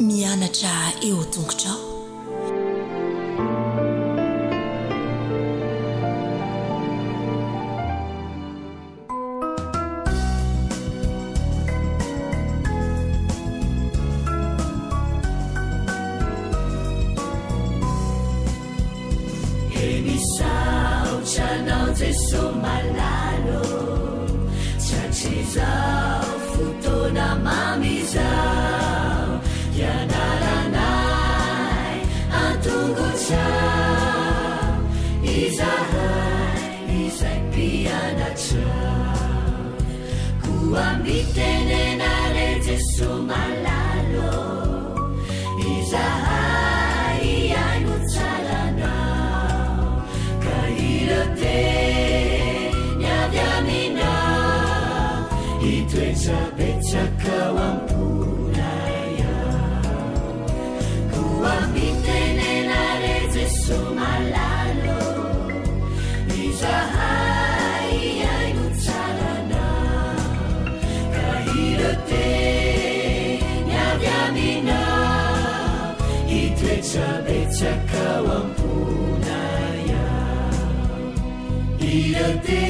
mianatra eo tongotrao. Emisaucanao Jesu malalo chachizao futona mamizao yanaranai antunguchao izahai izaipianachao kuambitenenare Jesu malalo izahai ainucharanao kahirote nyavyamina itwechapechakawampunaya kuambitenenare Jesu malalo izahai ainucharanao kahirote nyavyamina itwechapechakawampunaya irote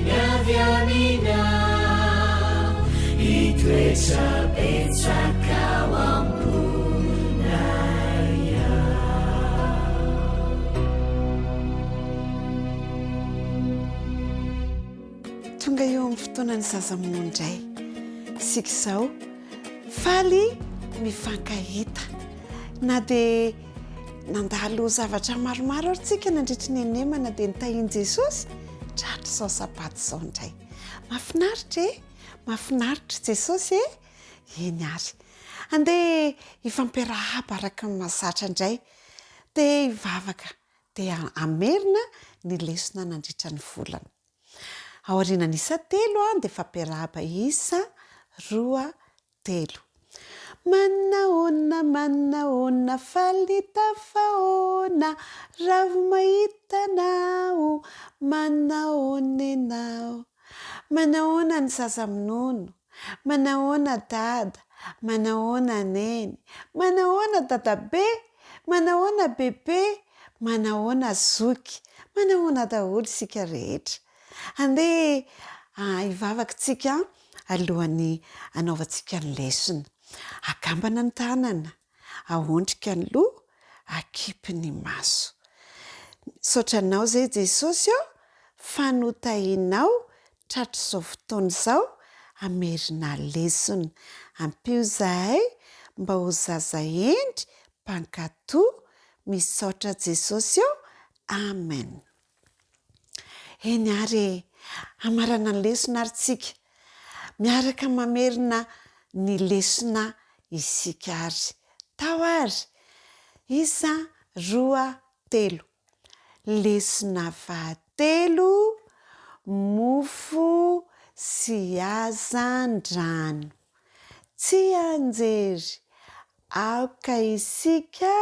nyavyamina itwechapechakawampunaya. tonga eo amin'ny fotoanany zazamono indray isika izao faly mifankahita na dia nandalo zavatra maromaro ary tsika nandritry ny anemana dia nitahiny Jesosy tratra izao sabato izao indray mahafinaritra mahafinaritra Jesosy eny ary andeha hifampiarahaba araka ny mahazatra indray dia hivavaka dia amerina ny lesona nandritra ny volana aoriana n'isa telo dia fampiarahaba isa roa telo. Mannaona falita faona raha mahitanao mannaona ianao mannaona ny zazamonono mannaona dada mannaona neny mannaona dadabe mannaona bebe mannaona zoky mannaona daholo isika rehetra andeha hivavaka tsika alohan'ny anaovantsika ny lesona akambana ny tanana ahondrika ny loha akipy ny maso saotranao zay Jesosy eo fanotahinao tratra izao fotoana izao amerina lesona ampio zahay mba ho zaza endry mpankatoa misaotra Jesosy eo amen. Eny ary amarana ny lesona ary tsika miaraka mamerina ny lesona isika ary tao ary isa roa telo lesona fahatelo mofo sy hazan-drano tsy anjery aoka isika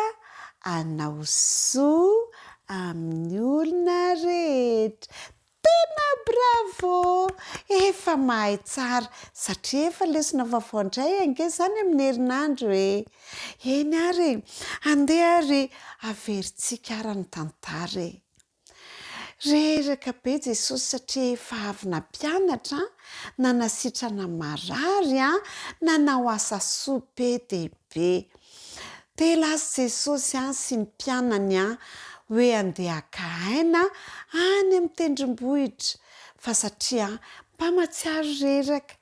anao soa amin'ny olona rehetra tena bravo efa mahay tsara satria efa lesona vaovao indray ange izany amin'ny herinandro eny ary andeha ary averintsika ara ny tantara reraka be Jesosy satria efa avy nampianatra nanasitrana marary nanao asa soa be dehibe dia lasa Jesosy sy ny mpianany hoe andeha haka aina any amin'ny tendrombohitra fa satria mba matsiaro reraka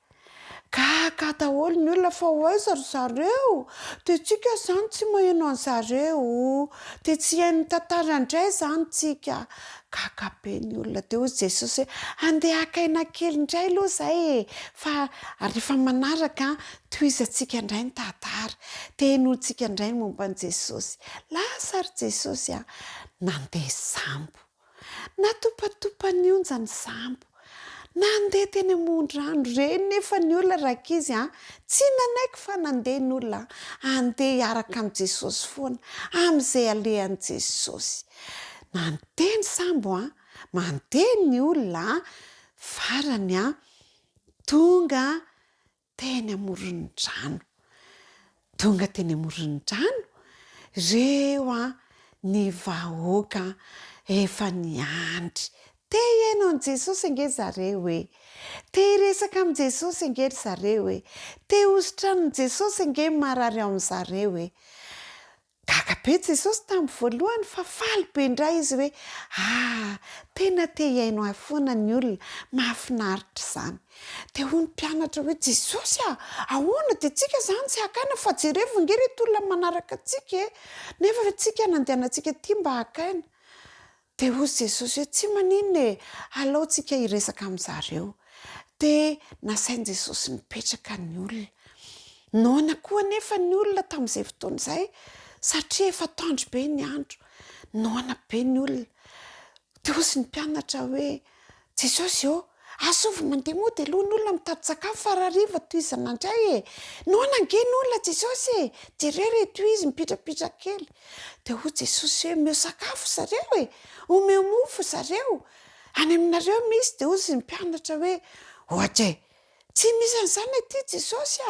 ka daholo ny olona fa hoaiza ry zareo dia tsika izany tsy maheno an'zareo dia tsy hain'ny tantara indray izany tsika kakabe ny olona dia hoy Jesosy andeha haka aina kely indray aloha izay fa rehefa manaraka tohizantsika indray ny tantara dia henointsika indray ny momba an'i Jesosy lasa ry Jesosy nandeha sambo natopatopa ny onjany sambo nandeha teny amondrano reny nefa ny olona rakizy tsy nanaiky fa nandeha ny olona andeha hiaraka amin'ny Jesosy foana amin'izay alehan'i Jesosy nandeha ny sambo mandeha ny olona farany tonga teny amoron-drano tonga teny amoron-drano reo ny vahoaka efa niandry te ianao an' Jesosy ange zareo hoe te resaka amin' Jesosy ange ry zareo hoe te ositranon' Jesosy ange marary ao amin'zareo hoe gaga be Jesosy tamin'ny voalohany fa faly be indray izy hoe tena te iainao afoana ny olona mahafinaritra izany dia hoy ny mpianatra hoe Jesosy ahoana dia tsika izany tsy hakaina fa jereo vonge reto olona manaraka antsika nefa tsika nandehanantsika ty mba hakaina dia hoy Jesosy hoe tsy maninona alao tsika hiresaka amin'zareo dia nasain'i Jesosy nipetraka ny olona noana koa nefa ny olona tamin'izay fotoana izay satria efa tandro be ny andro noana be ny olona dia hozy ny mpianatra hoe Jesosy asovy mandeha moa dia aloha ny olona mitady sakafo farariva toy izanandray noana ange ny olona Jesosy jereo reto izy mipitrapitra kely dia hoy Jesosy hoe omeo sakafo zareo omeo mofo zareo any aminareo misy dia hozy ny mpianatra hoe ohatra tsy misy an'izany aty Jesosy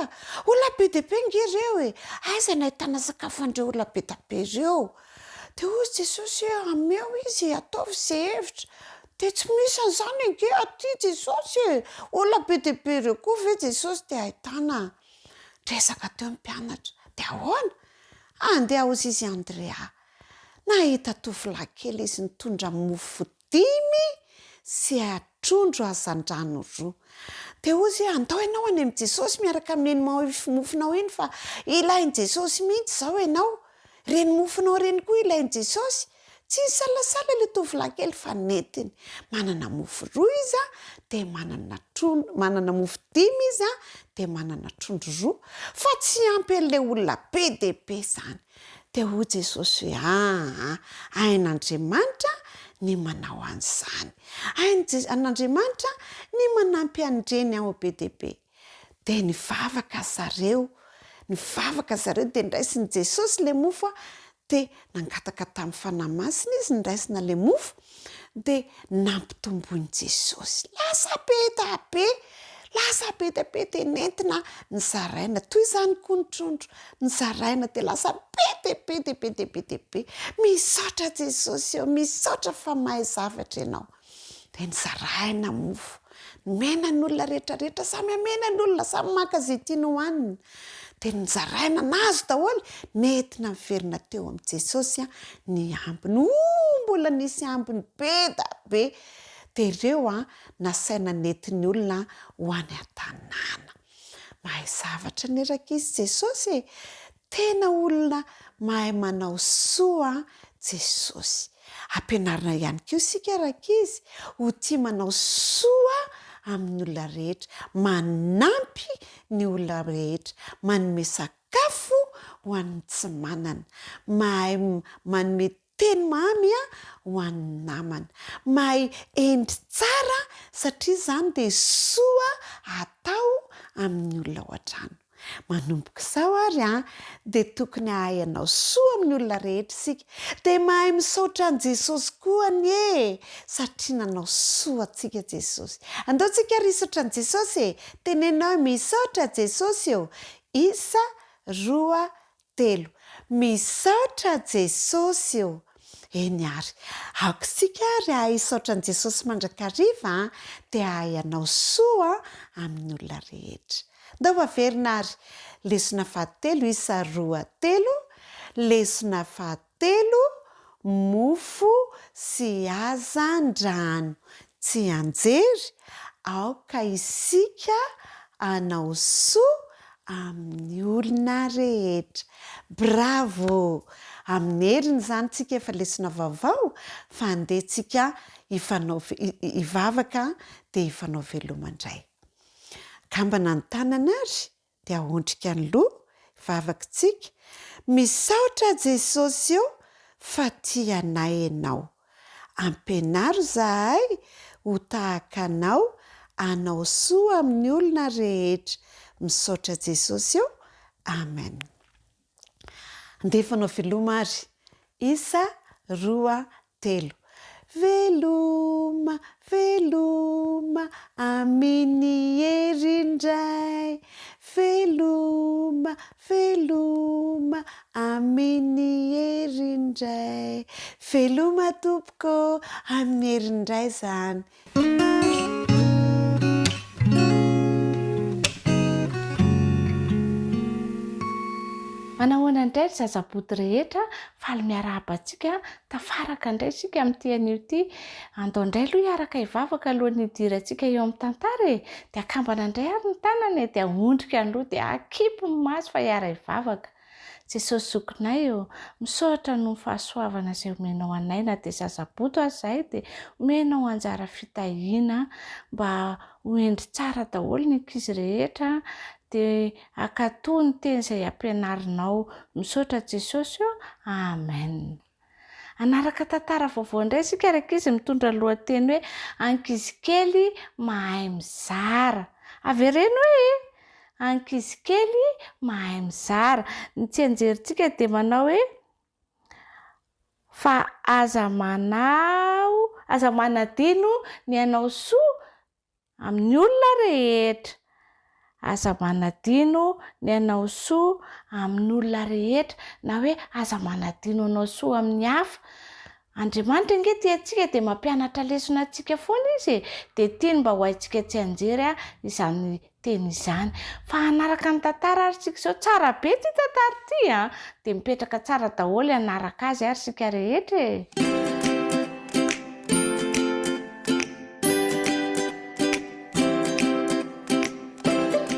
olona be deaibe nge ireo aiza nahitana sakafo andreo olona be dabe ireo dia hoy Jesosy hoe ameo izy ataovy izay hevitra dia tsy misy an'izany ange aty Jesosy olona be deaibe ireo koa ve Jesosy dia ahitana resaka teo mpianatra dia ahoana andeha hozy izy Andrea nahita tovolahy kely izy nitondra mofo 5 sy atrondro azan-drano 2 dia hozy andao ianao any amin'i Jesosy miaraka amin'iny mofonao iny fa ilain'i Jesosy mihitsy izao ianao reny mofonao reny koa ilain'i Jesosy tsy salasala ilay tovolahy kely fa netiny manana mofo 2 izy dia manana mofo 5 izy dia manana trondro 2 fa tsy ampy an'ilay olona be deaibe izany dia hoy Jesosy hoe ain'Andriamanitra ny manao an'izany ain'Andriamanitra ny manampy an'ireny ao be deaibe dia nivavaka zareo dia niraisin'i Jesosy ilay mofo dia nangataka tamin'ny fanahy masina izy niraisina ilay mofo dia nampitomboin'i Jesosy lasa be dabe dia nentina nizaraina toy izany koa ny trondro nizaraina dia lasa be deaibe misaotra Jesosy misaotra fa mahay zavatra ianao dia nizaraina mofo mena ny olona rehetrarehetra samy amena ny olona samy maka izay tiany hohanina dia nizaraina nazo daholo nentina miverina teo amin'i Jesosy ny ambiny mbola nisy ambiny be dabe dia ireo nasaina nentin'ny olona ho any an-tanàna mahay zavatra ny rakizy Jesosy tena olona mahay manao soa Jesosy ampianarina ihany koa isika rakizy ho tia manao soa amin'ny olona rehetra manampy ny olona rehetra manome sakafo ho an'ny tsy manana mahay manome teny mamy ho an'ny namana mahay endry tsara satria izany dia soa atao amin'ny olona ao an-trano manomboka izao ary dia tokony hahay anao soa amin'ny olona rehetra isika dia mahay misaotra an'i Jesosy koa satria nanao soa antsika Jesosy andao tsika ry hisaotra an'i Jesosy tenenao misaotra Jesosy 1 2 3 misaotra Jesosy eny ary aoka isika ary hahay hisaotra an'i Jesosy mandrakariva dia hahay anao soa amin'ny olona rehetra ndao averina ary lesona fahatelo 1 2 3 lesona fahatelo mofo sy hazan-drano tsy anjery aoka isika anao soa amin'ny olona rehetra bravo amin'ny heriny izany tsika efa lesona vaovao fa andehantsika hivavaka dia hifanao velomandray kambana ny tanana ary dia ahondrika ny loha vavakantsika misaotra Jesosy fa tia anay ianao ampianaro zahay ho tahaka anao anao soa amin'ny olona rehetra misaotra Jesosy amen andefanao veloma ary 1 2 3 veloma aminy herindray veloma veloma amin'ny herindray veloma tompoko amin'ny herindray zany. Manahoana indray zazaboty rehetra faly miarahaba antsika tafaraka indray sika amin'ity anio ity andao indray aloha hiaraka hivavaka alohan'ny hidirantsika eo amin'ny tantara dia akambana indray ary ny tanana dia ahondrika aloha dia akipy ny maso fa hiara hivavaka. Jesosy zokinay eo misaotra no fahasoavana izay omenao anay na dia zazaboto azy izahay dia omenao anjara fitahiana mba ho endry tsara daholo ny ankizy rehetra dia akatoy ny teny izay ampianarinao. Misaotra Jesosy eo. Amen. Anaraka tantara vaovao indray isika raika izy mitondra lohateny hoe ankizy kely mahay mizara. Avereno hoe ankizy kely mahay mizara. Ny tsy anjerintsika dia manao hoe fa aza manadino ny anao soa amin'ny olona rehetra. Aza manadino ny anao soa amin'ny olona rehetra na hoe aza manadino anao soa amin'ny hafa. Andriamanitra ange tiantsika dia mampianatra lesona antsika foana izy dia tiany mba ho haintsika tsy anjery izany teny izany. Fa anaraka ny tantara ary sika izao tsara be ity tantara ity dia mipetraka tsara daholo anaraka azy ary sika rehetra.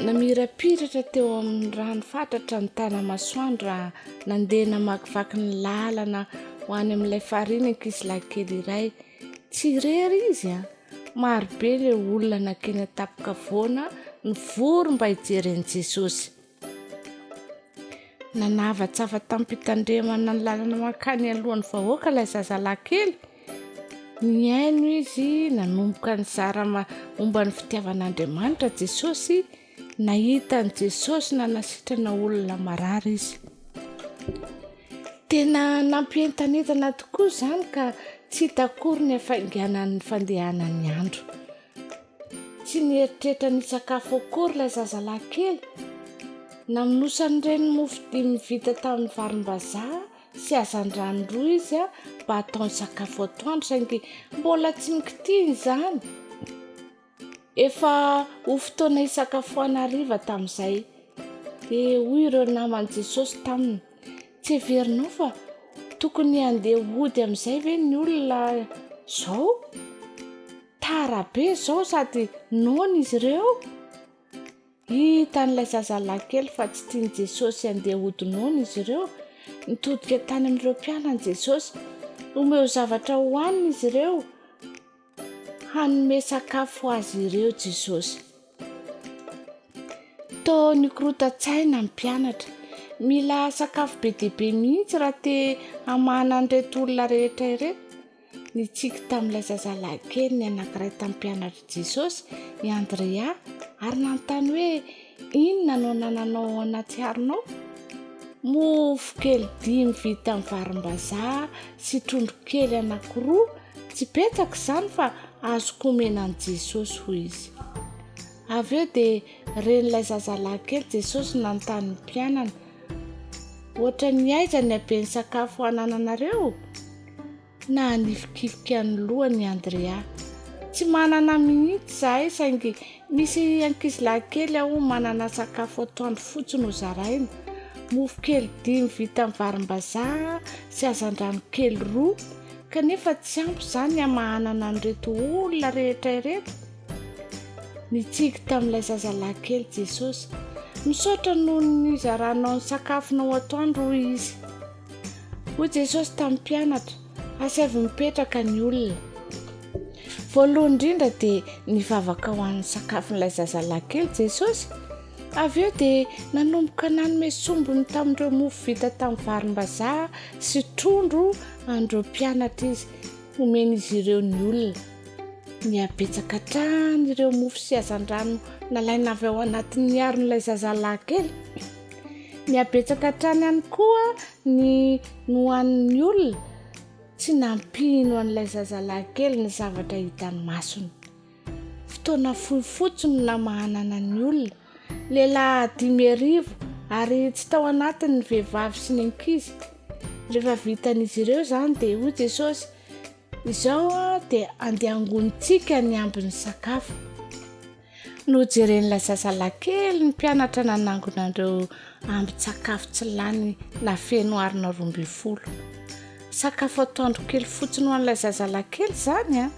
Namirapiratra teo amin'ny rano fatratra ny tanamasoandro raha nandeha namakivaky ny lalana ho any amin'ilay fariana ankizy lahy kely iray. Tsy irery izy marobe ilay olona nakeny tapoka voana nivory mba hijery an'i Jesosy. Nanavatsava tampitandremana ny lalana makany alohan'ny vahoaka ilay zazalahy kely. Niaino izy nanomboka ny zara momba ny fitiavan'Andriamanitra Jesosy. Nahita ny Jesosy na nasitrana olona marary izy. Tena nampientanetana tokoa izany ka tsy hita akory ny hafainganan'ny fandehanan'ny andro. Tsy nieritreritra ny sakafo akory ilay zazalahy kely. Namonosany ireny mofo dimy vita tamin'ny varim-bazaha sy hazan-drano roa izy mba ataony sakafo atoandro saingy mbola tsy mikitiny izany. Efa ho fotoana hisakafoana hariva tamin'izay dia hoy ireo naman'i Jesosy taminy, tsy heverinao fa tokony handeha hody amin'izay ve ny olona izao? Tara be izao sady noana izy ireo. Hitan'ilay zazalahy kely fa tsy tiany Jesosy handeha hody noana izy ireo. Nitodika tany amin'ireo mpianany Jesosy, omeo zavatra hohanina izy ireo. Hanome sakafo azy ireo Jesosy. Tao nikorotan-tsaina ny mpianatra. Mila sakafo be dia be mihitsy raha te hamana an'ireto olona rehetra ireto. Nitsiky tamin'ilay zazalahy kely ny anankiray tamin'ny mpianatra Jesosy, i Andrea, ary nanontany hoe inona no nananao anaty haronao? Mofo kely 5 vita amin'ny varim-bazaha sy trondro kely anankiroa. Tsy betsaka izany fa azoko omenan'i Jesosy hoy izy. Avy eo dia ren'ilay zazalahy kely Jesosy nanontany ny mpianany, ohatra ny aiza ny haben'ny sakafo hanananareo? Na nifikifika ny lohany Andrea. Tsy manana mihitsy izahay saingy misy ankizilahy kely aho manana sakafo atoandro fotsiny ho zaraina. Mofo kely 5 vita amin'ny varim-bazaha sy hazan-drano kely 2. Kanefa tsy ampy izany hamahanana an'ireto olona rehetra ireto. Nitsiky tamin'ilay zazalahy kely Jesosy, misaotra noho ny zaranao ny sakafonao atoandro hoy izy. Hoy Jesosy tamin'ny mpianatra, asavy mipetraka ny olona. Voalohany indrindra dia nivavaka ho an'ny sakafon'ilay zazalahy kely Jesosy. Avy eo dia nanomboka nanome sombony tamin'ireo mofo vita tamin'ny varim-bazaha sy trondro an'ireo mpianatra izy, omen'izy ireo ny olona. Nihabetsaka hatrany ireo mofo sy hazan-drano nalaina avy ao anatin'ny haron'ilay zazalahy kely. Nihabetsaka hatrany ihany koa ny nohan'ny olona. Tsy nampino an'ilay zazalahy kely ny zavatra hitany masony. Fotoana fohy fotsiny na mahanana ny olona. lehilahy 5,000 ary tsy tao anatin'ny vehivavy sy ny ankizy. Rehefa vitan'izy ireo zany dia hoy Jesosy, izao dia andehangonitsika ny ambin'ny sakafo. Nojeren'ilay zazalakely ny mpianatra nanangonandreo ambin-tsakafo tsy lany na feno arina 12. Sakafo atoandro kely fotsiny ho an'ilay zazalakely zany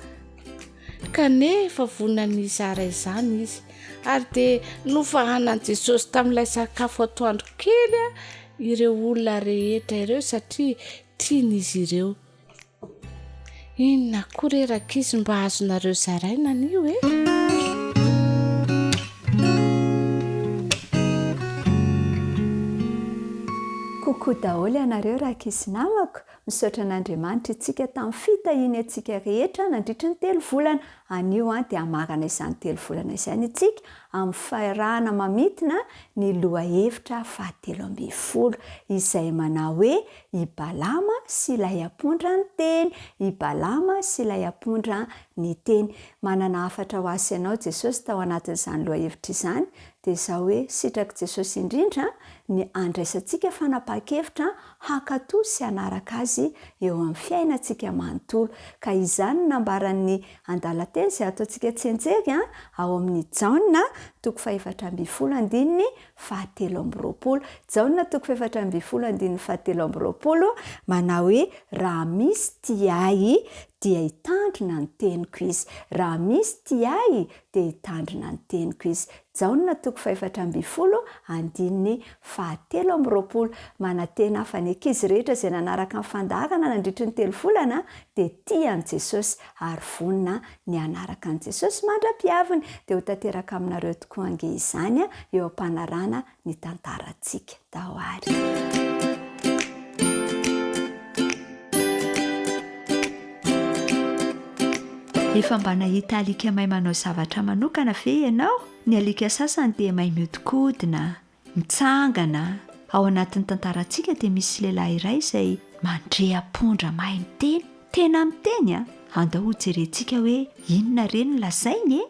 kanefa vonany izara izany izy ary dia nofahanan Jesosy tamin'ilay sakafo atoandro kely ireo olona rehetra ireo satria tian'izy ireo. Inona koa rerakizy mba azonareo zaraina an'io Kokoa daholo ianareo rakizy namako, misaotra an'Andriamanitra itsika tamin'ny fitahiny antsika rehetra nandritra ny 3 volana. Anio dia hamagana izany 3 volana izany itsika amin'ny faarahana mamitina ny loha hevitra 17 izay manao hoe ibalama sy ilay ampondra ny teny, ibalama sy ilay ampondra ny teny. Manana hafatra ho azy ianao Jesosy tao anatin'izany loha hevitra izany, dia izao hoe sitraka Jesosy indrindra ny andraisantsika fanapa-kevitra hankatoy sy hanaraka azy eo amin'ny fiainantsika manontolo. Ka izany nambaran'ny andalateny izay ataontsika tsenjery ao amin'ny Jona 4:17 Jona 4:17 manao hoe raha misy tiahy dia hitandrina ny teniko izy. Raha misy tiahy dia hitandrina ny teniko izy. Jona 4:17 manantena fa ny ankizy rehetra izay nanaraka ny fandaharana nandritra ny 3 volana dia tian'i Jesosy ary vonina ny anaraka an'i Jesosy mandra-piaviny. Dia ho tanteraka aminareo tokoa ange izany eo am-panarahana ny tantarantsika dahoary. Efa mba nahita alika mahay manao zavatra manokana ve ianao? Ny alika sasany dia mahay miodikodina, mitsangana. Ao anatin'ny tantarantsika dia misy lehilahy iray izay mandre ampondra mahay miteny, tena miteny andao jerentsika hoe inona reny ny lazainy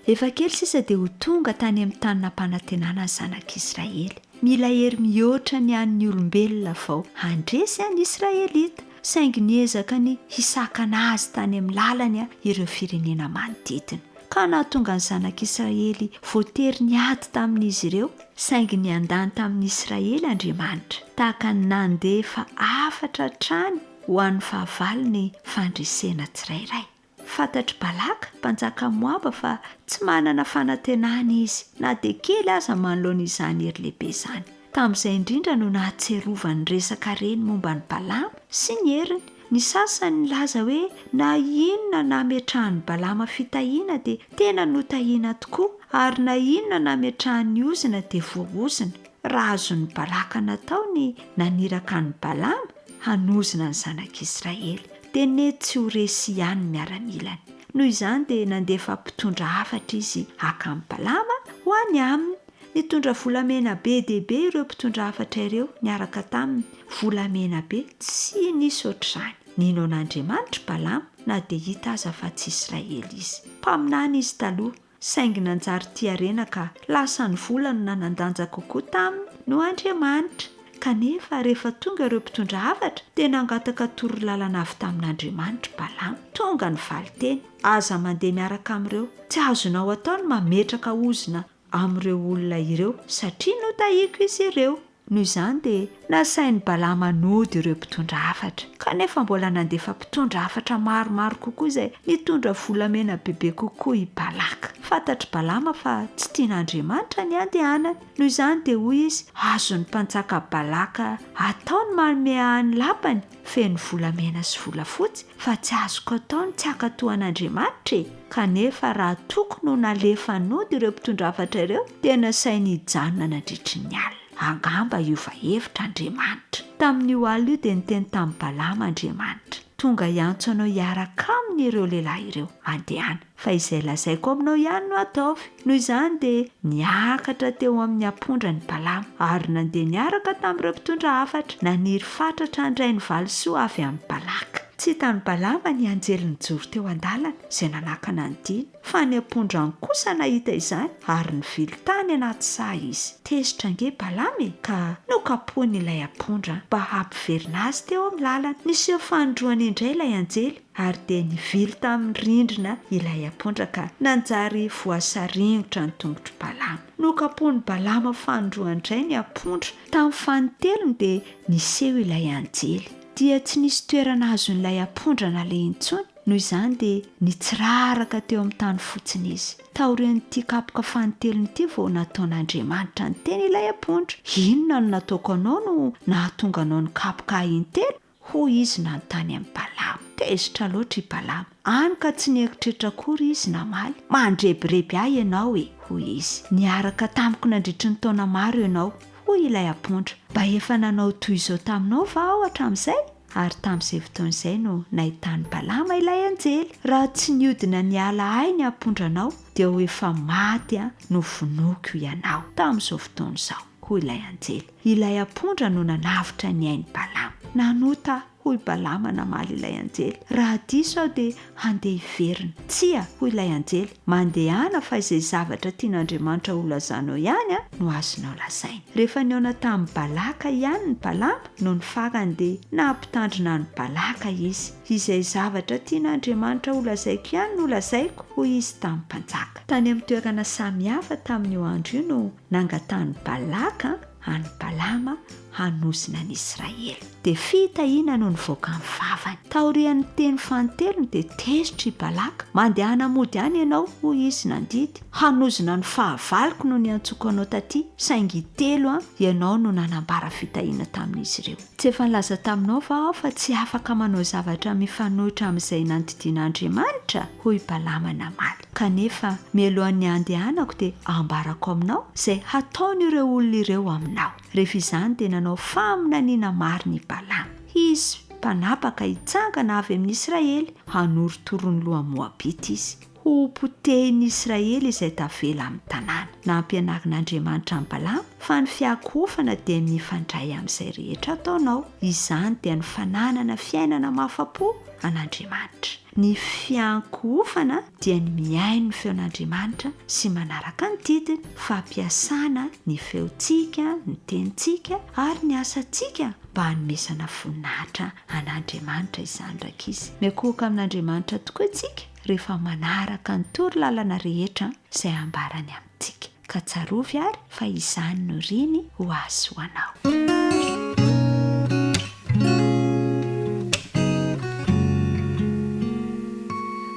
Efa kely sisa dia ho tonga tany amin'ny tany nampanantenana ny zanak'Israely. Mila hery mihoatra ny an'ny olombelona vao handresy any Israelita, saingy niezaka ny hisakana azy tany amin'ny lalany ireo firenena manodidina. Ka nahatonga ny zanak'Israely voatery niady tamin'izy ireo, saingy niandany tamin'ny Israely Andriamanitra, tahaka ny nandefa 4 trany ho an'ny fahavalony fandresena tsirairay. Fantatry Balaka, mpanjaka Moaba fa tsy manana fanantenana izy, na dia kely aza manoloana izany hery lehibe izany. Tamin'izay indrindra no nahatserovany resaka reny momba ny Balama sy ny heriny. Ny sasany nilaza hoe na inona nametrahany Balama fitahiana dia tena notahiana tokoa, ary na inona nametrahany ozina dia voaozina. Raha azon'ny Balaka natao ny naniraka ny Balama hanozina ny zanak'Israely, dia nety tsy ho resy ihany miaramilany. Noho izany dia nandefa mpitondra hafatra izy haka amin'ny Balama ho any aminy. Nitondra volamena be dehibe ireo mpitondra hafatra ireo niaraka taminy. Volamena be tsy nisy ohatr'izany. Nino an'Andriamanitra Balama na dia hita aza fa tsy Israely izy. Mpaminany izy taloha, saingy nanjary tiarena ka lasa ny volany nanandanja kokoa taminy no Andriamanitra. Kanefa rehefa tonga ireo mpitondra hafatra dia nangataka torolalana avy tamin'Andriamanitra Balama. Tonga ny valiteny, aza mandeha miaraka amin'ireo. Tsy azonao atao ny mametraka ozina amin'ireo olona ireo satria notahiako izy ireo. Noho izany dia nasain'ny Balama nody ireo mpitondra hafatra. Kanefa mbola nandefa mpitondra hafatra maromaro kokoa izay nitondra volamena bebe kokoa i Balaka. Fantatry Balama fa tsy tian'Andriamanitra ny andehanany. Noho izany dia hoy izy, azon'ny mpanjaka Balaka ataony manome any lapany feno volamena sy volafotsy, fa tsy azoko ataony tsy hakatoan'Andriamanitra e. Kanefa raha tokony ho nalefa nody ireo mpitondra hafatra ireo dia nasainy hijanona nandritry ny alina. Angamba hiova hevitra Andriamanitra. Tamin'io alina io dia niteny tamin'ny Balama Andriamanitra, tonga hiantso anao hiaraka aminy ireo lehilahy ireo andehana, fa izay lazaiko aminao ihany no ataovy. Noho izany dia niakatra teo amin'ny ampondra ny Balama ary nandeha niaraka tamin'ireo mpitondra hafatra, naniry fatratra handray ny valisoa avy amin'ny Balaka. tsy tany Balama ny anjely nijoro teo an-dalana izay nanakana ny diny, fa ny ampondrany kosa nahita izany ary nivily tany anaty saha izy. Tezitra ange Balama ka nokapohany ilay ampondra mba hampiverina azy teo amin'ny lalana. Niseho fandroany indray ilay anjely ary dia nivily tamin'ny rindrina ilay ampondra ka nanjary voasaringotra ny tongotra Balama. Nokapohany Balama fandroany indray ny ampondra. Tamin'ny fanotelony dia niseho ilay anjely dia tsy nisy toerana azon'ilay ampondra naleha intsony, noho izany dia nitsiraraka teo amin'ny tany fotsiny izy. Taorian'ity kapoka fanotelony ity vao nataon'Andriamanitra ny teny ilay ampondra. Inona no nataoko anao no nahatonga anao ny kapoka intelo? Hoy izy nanontany amin'ny Balama. Tezitra loatra i Balama. Any ka tsy nieritreritra akory izy namaly. Mandrebireby ahy ianao hoy izy. Niaraka tamiko nandritry ny taona maro ianao, hoy ilay ampondra. Mba efa nanao toy izao taminao va aho hatramin'izay? Ary tamin'izay fotoan'izay no nahitany Balama ilay anjely. Raha tsy niodina niala ahy ny ampondranao dia ho efa maty no vonoko ianao tamin'izao fotoan'izao, hoy ilay anjely. Ilay ampondra no nanavitra ny ainy Balama. Nanota, hoy Balama namaly ilay anjely. Raha diso aho dia handeha hiverina. Tsia, hoy ilay anjely. Mandehana fa izay zavatra tian'Andriamanitra ho lazanao ihany no azonao lazaina. Rehefa niaona tamin'ny Balaka ihany ny Balama no nifakany dia nampitandrina ny Balaka izy. Izay zavatra tian'Andriamanitra ho lazaiko ihany no lazaiko, hoy izy tamin'ny mpanjaka. Tany amin'ny toerana samihafa tamin'io andro io no nangatany Balaka any Balama hanosina ny Israely. Dia fitahiana no nivoaka ny vavany. Taorian'ny teny fanotelony dia tezitra i Balaka. Mandehana mody any ianao, hoy izy nandidy. Hanosina ny fahavaloko no niantsoko anao taty, saingy telo ianao no nanambara fitahiana tamin'izy ireo. Tsy efa nilaza taminao va aho fa tsy afaka manao zavatra mifanohitra amin'izay nandidian'Andriamanitra, hoy Balama namaly. Kanefa mialohan'ny andehanako dia ambarako aminao izay hataon'ireo olona ireo aminao. Rehefa izany dia nanao faminaniana marina i Balama. Izy mpanapaka hitsangana avy amin'ny Israely hanorotoro ny loha Moabita izy. Ho potehin'ny Israely izay tavela amin'ny tanàna. Nampianarin'Andriamanitra ny Balama fa ny fiakofana dia mifandray amin'izay rehetra ataonao. Izany dia ny fananana fiainana mahafa-po an'Andriamanitra. Ny fiankofana dia ny miaino ny feon'Andriamanitra sy manaraka ny didiny, fampiasana ny feontsika, ny tenintsika ary ny asantsika mba hanomezana voninahitra an'Andriamanitra izany rakizy. Miakohoka amin'Andriamanitra tokoa isika rehefa manaraka ny toro lalana rehetra izay ambarany amintsika. Ka tsarovy ary fa izany no riny ho azy ho anao.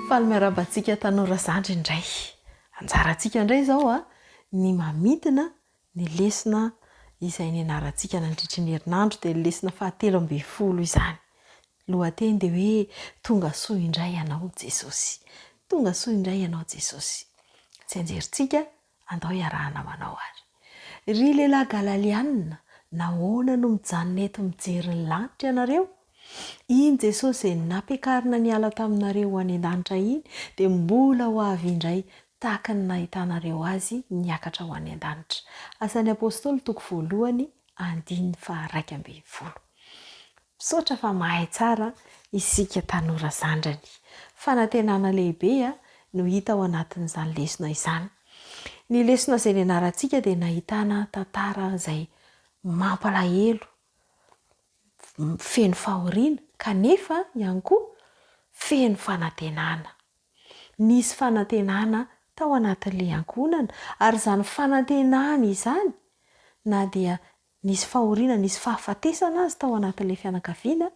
Falmiarabantsika tanora zandry indray. Anjarantsika indray izao ny mamidina ny lesona izay nianarantsika nandritry ny herinandro dia lesona 17 izany. Lohateny dia hoe tonga soa indray ianao Jesosy. Tonga soa indray ianao Jesosy. Tsy anjerintsika andao iarahana manao ary. Ry lehilahy Galalianina, nahoana no mijanona eto mijery ny lanitra ianareo? Iny Jesosy izay nampiakarina niala taminareo any an-danitra iny dia mbola ho avy indray tahaka ny nahitanareo azy niakatra ho any an-danitra. Asan'ny Apôstôly toko 1 andiny 2:12. Misaotra fa mahay tsara isika tanora zandrany. Fanantenana lehibe no hita ao anatin'izany lesona izany. Ny lesona izay nianarantsika dia nahitana tantara izay mampalahelo, feno fahoriana, kanefa ihany koa feno fanantenana. Nisy fanantenana tao anatin'ilay ankonana ary izany fanantenana izany na dia nisy fahoriana, nisy fahafatesana azy tao anatin'ilay fianakaviana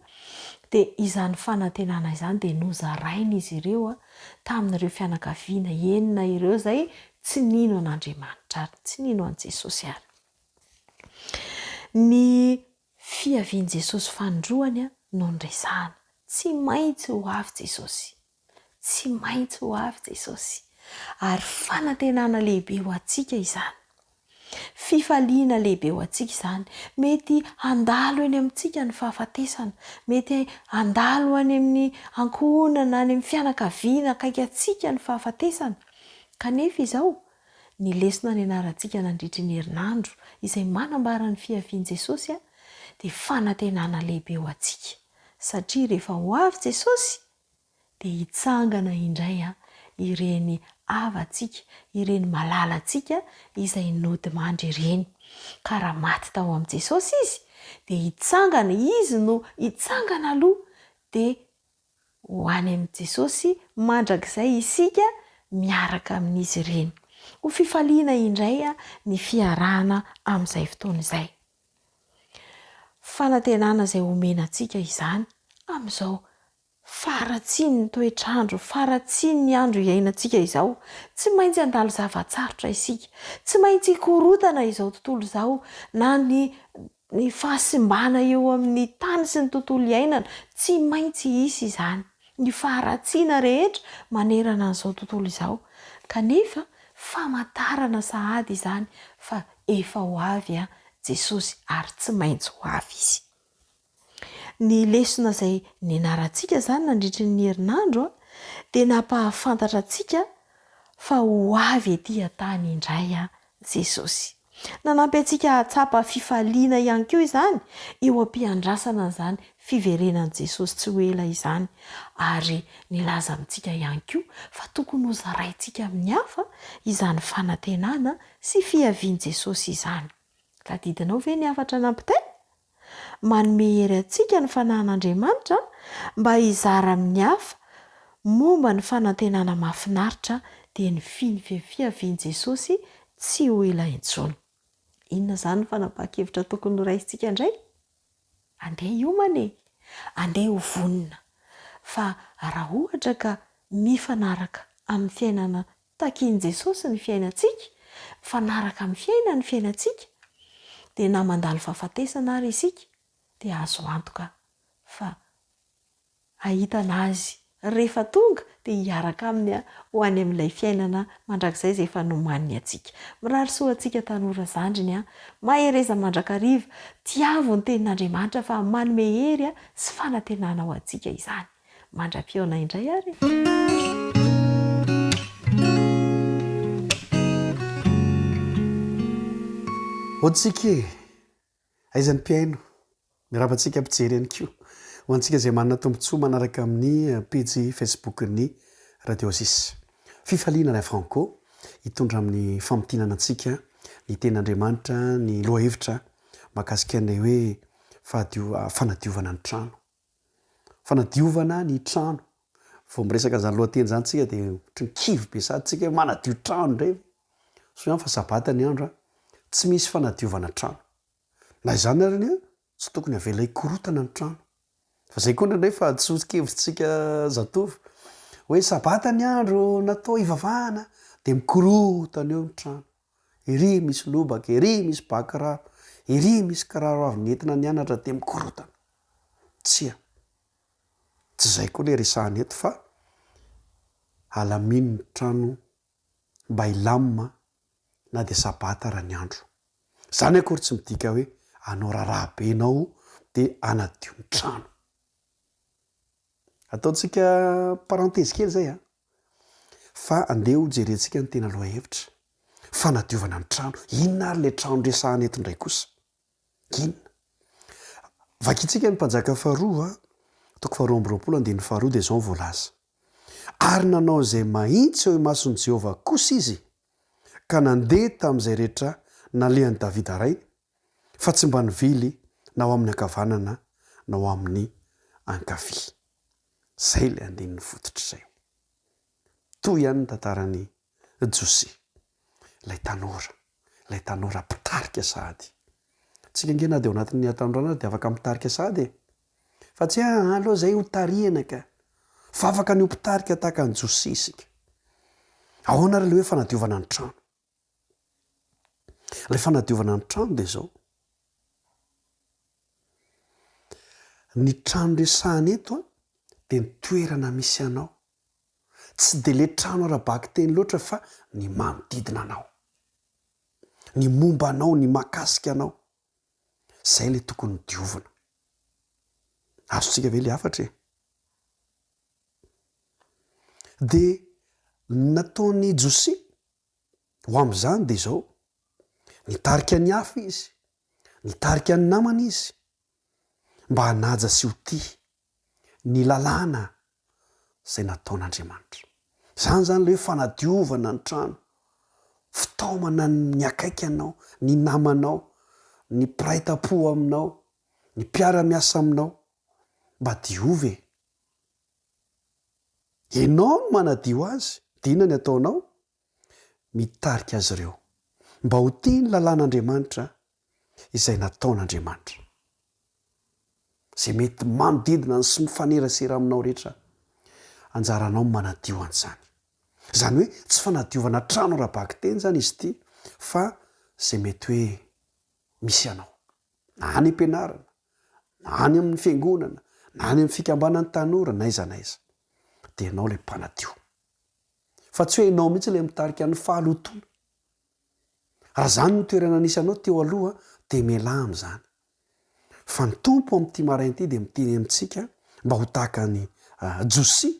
dia izany fanantenana izany dia nozaraina izy ireo tamin'ireo fianakaviana enina ireo izay tsy nino an'Andriamanitra ary tsy nino an' Jesosy ary. Ny fiavian' Jesosy fandroany no nresahana. Tsy maintsy ho avy Jesosy. Tsy maintsy ho avy Jesosy. Ary fanantenana lehibe ho antsika izany. Fifaliana lehibe ho antsika izany. Mety handalo eny amintsika ny fahafatesana. Mety handalo any amin'ny ankonana, any amin'ny fianakaviana akaiky antsika ny fahafatesana. Kanefa izao, ny lesona nianarantsika nandritry ny herinandro izay manambara ny fiavian' Jesosy dia fanantenana lehibe ho antsika. satria rehefa ho avy Jesosy dia hitsangana indray ireny avantsika, ireny malalantsika izay nodimandry ireny. Ka raha maty tao amin'i Jesosy izy dia hitsangana, izy no hitsangana aloha dia ho any amin'i Jesosy mandrakizay isika miaraka amin'izy ireny. Ho fifaliana indray ny fiarahana amin'izay fotoana izay. Fanantenana izay omenantsika izany amin'izao faratsiny ny toetrandro, faratsiny ny andro iainantsika izao. Tsy maintsy handalo zavatsarotra isika, tsy maintsy hikorotana izao tontolo izao, na ny fahasimbana eo amin'ny tany sy ny tontolo iainana, tsy maintsy hisy izany. Ny faharatsiana rehetra manerana an'izao tontolo izao. Kanefa famantarana sahady izany fa efa ho avy Jesosy ary tsy maintsy ho avy izy. Ny lesona izay nianarantsika izany nandritry ny herinandro dia nampahafantatra antsika fa ho avy etỳ an-tany indray Jesosy. Nanampy antsika hatsapa fifaliana ihany koa izany eo am-piandrasana izany fiverenan'i Jesosy tsy ho ela izany. Ary nilaza amintsika ihany koa fa tokony ho zaraintsika amin'ny hafa izany fanantenana sy fiavian'i Jesosy izany. Tadidinao ve ny hafatra nampitaina? Manome hery antsika ny fanahin'Andriamanitra mba hizara amin'ny hafa momba ny fanantenana mahafinaritra dia ny fiavian'i Jesosy tsy ho ela intsony. Inona izany ny fanapahan-kevitra tokony ho raisintsika indray? Andeha hiomana, andeha ho vonina. Fa raha ohatra ka mifanaraka amin'ny fiainana takian'i Jesosy ny fiainantsika, mifanaraka amin'ny fiainana ny fiainantsika, dia na mandalo fahafatesana ary isika dia azo antoka fa ahitana azy rehefa tonga dia hiaraka aminy ho any amin'ilay fiainana mandrakizay izay efa nomaniny antsika. Mirary soa antsika tanora zandriny mahereza mandrakariva, tiavo ny tenin'Andriamanitra fa manome hery sy fanantenana ho antsika izany. Mandra-piona indray ary. Ohatsika aizan'ny mpiaino miravantsika ampijery ihany koa ho antsika izay manana tombontsoa manaraka amin'ny pejy Facebook-ny Radio Asis. Fifaliana la Franco hitondra amin'ny famotinana antsika ny tenin'Andriamanitra, ny lohahevitra mahakasika ny hoe fanadiovana ny trano. Fanadiovana ny trano. Vao miresaka izany lohateny izany tsika dia ohatry ny kivy be sady tsika manadio trano indray. So ihany fa sabata ny andro tsy misy fanadiovana trano. Na izany ary tsy tokony avela hikorotana ny trano. Fa izay koa indray fa atsotsikevitritsika zatovy hoe sabata ny andro natao hivavahana dia mikorotana eo ny trano. Ery misy lobaka, ery misy bakiraro, ery misy kiraro avy nentina ny anatra dia mikorotana. Tsy izay koa ilay resahana eto fa alamino ny trano mba hilamina na dia sabata raha ny andro. Izany akory tsy midika hoe anao raharaha be ianao dia anadio ny trano. Ataontsika parenthèse kely izay fa andeha ho jerentsika ny tena lohahevitra. Fanadiovana ny trano. Inona ary ilay trano resahana eto indray kosa? Inona? Vakintsika ny mpanjaka faharoa toko faharoa amby roapolo andininy faharoa dia izao voalaza. Ary nanao izay mahitsy eo imason'i Jehovah kosa izy ka nandeha tamin'izay rehetra nalehan'i Davida rainy, fa tsy mba nivily na ao amin'ny ankavanana na ao amin'ny ankavia. Zay ilay andininy fototra izay. Toy ihany ny tantaran'ny Josia. Ilay tanora mpitarika sahady. Tsika nge na dia ao anatin'ny atanindrona dia afaka mitarika sahady. Fa tsy aloha izay ho tarihana ka. Fa afaka ny ho mpitarika tahaka ny Josia isika. Ahoana ary ilay hoe fanadiovana ny trano? Ilay fanadiovana ny trano dia izao. Ny trano resahana eto dia ny toerana misy anao. Tsy dia ilay trano ara-baky teny loatra fa ny manodidina anao. Ny momba anao, ny mahakasika anao. Izay ilay tokony diovina. Azontsika ve ilay hafatra? Dia nataon'ny Josia ho amin'izany dia izao. Nitarika ny hafa izy, nitarika ny namana izy mba hanaja sy ho tia ny lalàna zay nataon'Andriamanitra. Zany zany le hoe fanadiovana ny trano, fitaomana ny akaiky anao, ny namanao, ny piraita-po aminao, ny mpiara-miasa aminao, mba diove. Ianao no manadio azy, dina ny ataonao, mitarika azy ireo mba ho tiany lalàn'Andriamanitra izay nataon'Andriamanitra. Zay mety manodidina ny sy mifanerasera aminao rehetra, anjaranao manadio an'izany. Zany hoe tsy fanadiovana trano raha-baky teny zany izy ity, fa zay mety hoe misy anao, na any am-pianarana, na any amin'ny fiangonana, na any amin'ny fikambanan'ny tanora, naiza naiza, dia ianao ilay mpanadio. Fa tsy hoe ianao mihitsy ilay mitarika ny fahalotoana. Raha zany ny toerana nisy anao teo aloha, dia miala amin'izany. Fa ny tompo amin'ity maraina ity dia miteny amintsika mba ho tahaka ny Josia,